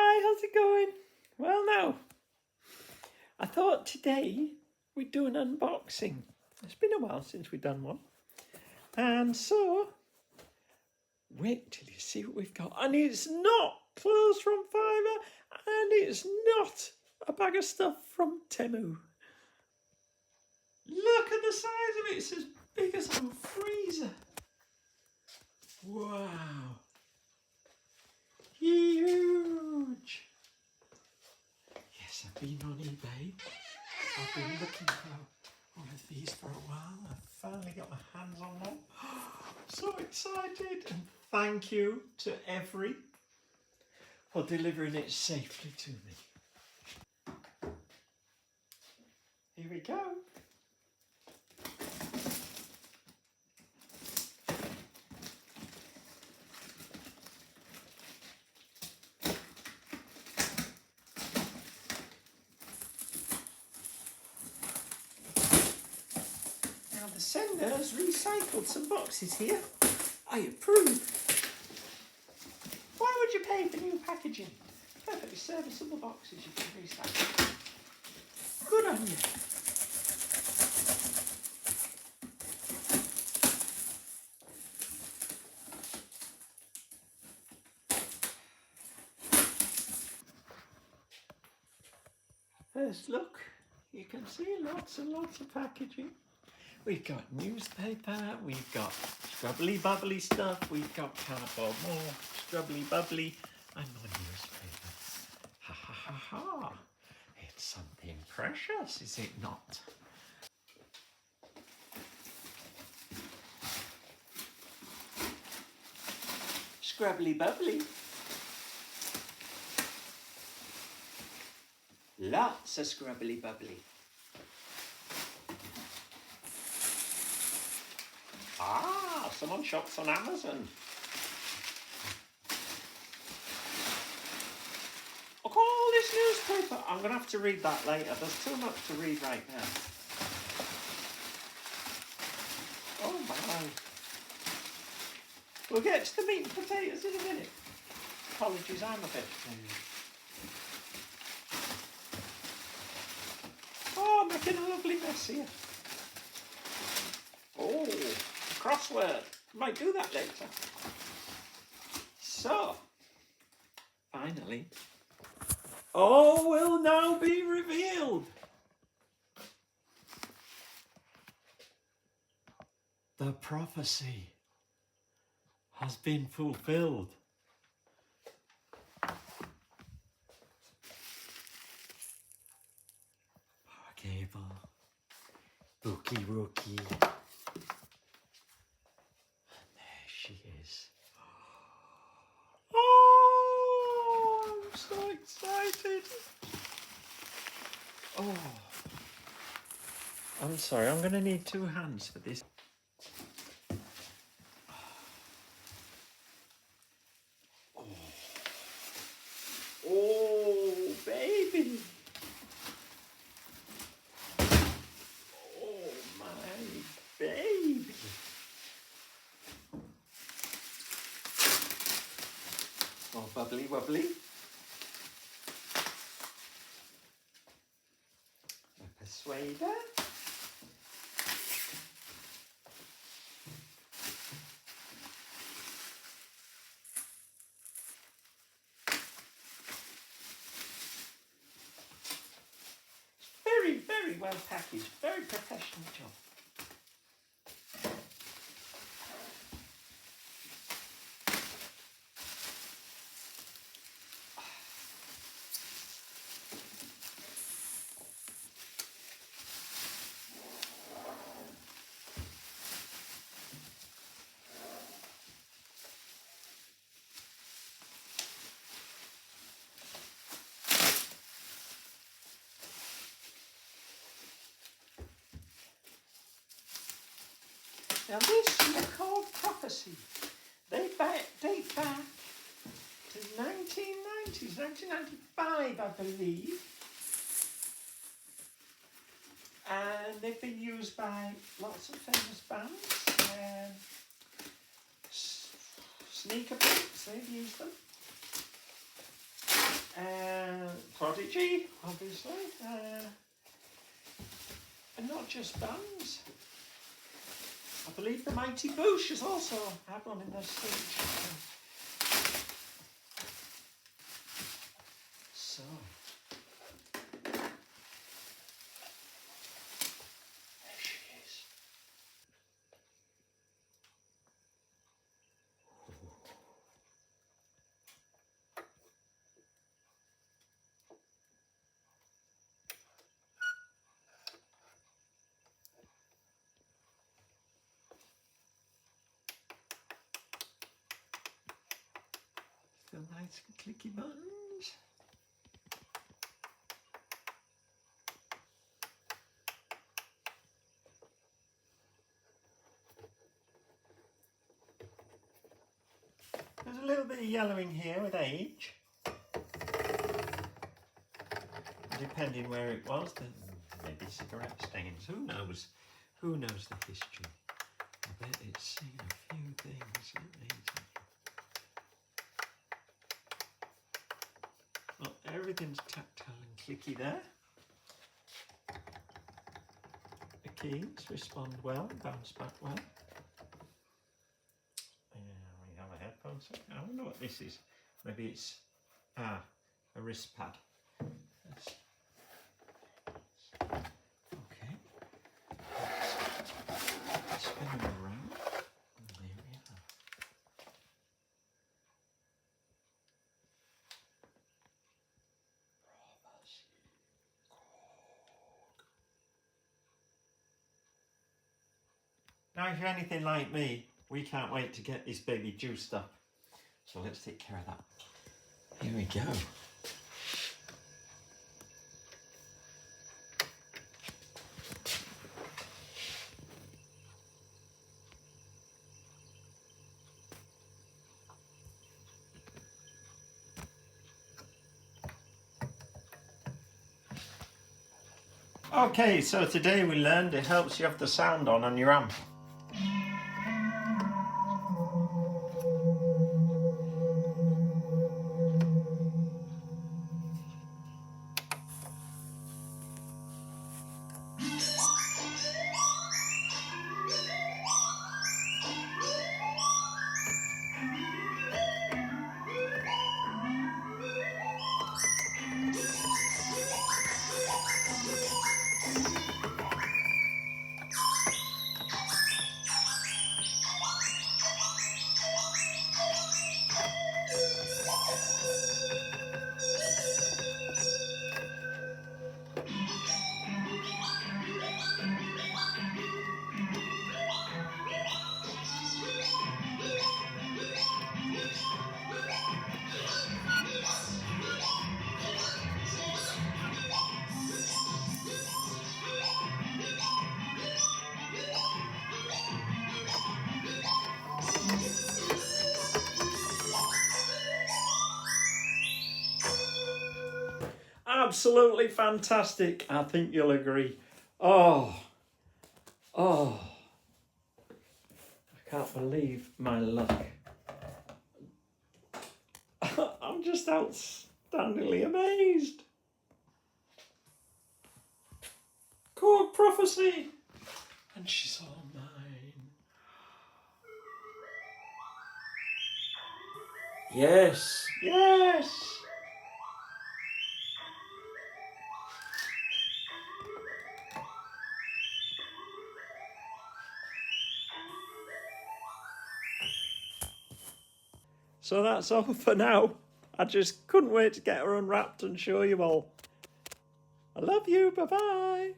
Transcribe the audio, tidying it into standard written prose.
Hi, how's it going? Well now, I thought today we'd do an unboxing. It's been a while since we've done one. And so, wait till you see what we've got. And it's not clothes from Fiverr, and it's not a bag of stuff from Temu. Look at the size of it, it's as big as a freezer. Wow. Huge. Yes, I've been on eBay. I've been looking for one of these for a while. I've finally got my hands on one. So excited. And thank you to Every for delivering it safely to me. Here we go. Now the sender has recycled some boxes here. I approve. Why would you pay for new packaging? Perfectly serviceable boxes you can recycle. Good on you. First look, you can see lots and lots of packaging. We've got newspaper, we've got scrubbly bubbly stuff, we've got cardboard, more scrubbly bubbly, and more newspaper. Ha ha ha ha. It's something precious, is it not? Scrubbly bubbly. Lots of scrubbly bubbly. Ah, someone shops on Amazon. Look at all this newspaper. I'm going to have to read that later. There's too much to read right now. Oh my. We'll get to the meat and potatoes in a minute. Apologies, I'm a bit... Oh, making a lovely mess here. Oh, crossword. Might do that later. So, finally, all will now be revealed. The prophecy has been fulfilled. Power cable, Bookie Rookie. She is. Oh, I'm so excited. Oh, I'm sorry, I'm going to need two hands for this. Oh, oh baby. Oh, my baby. Oh, bubbly, wobbly. A persuader. Very, very well packaged. Very professional job. Now this is Korg Prophecy. They date back to 1990s, 1995 I believe. And they've been used by lots of famous bands. Sneaker Picks, they've used them. Prodigy, obviously. And not just bands. I believe the Mighty Boosh has also had one in their stage. So. There she is. Still nice and clicky buttons. There's a little bit of yellowing here with age. Depending where it was, then maybe cigarette stains. Who knows? Who knows the history? I bet it's seen a few things. Well, everything's tactile and clicky there. The keys respond well, bounce back well. We have a headphone set. I don't know what this is. Maybe it's a wrist pad. Okay. Let's spin them around. And there we are. Prophecy. Korg. Now, if you're anything like me, we can't wait to get this baby juiced up. So let's take care of that. Here we go. Okay, so today we learned it helps you have the sound on your amp. Absolutely fantastic. I think you'll agree. Oh. I can't believe my luck. I'm just outstandingly amazed. Korg Prophecy. And she's all mine. Yes. So that's all for now. I just couldn't wait to get her unwrapped and show you all. I love you. Bye-bye.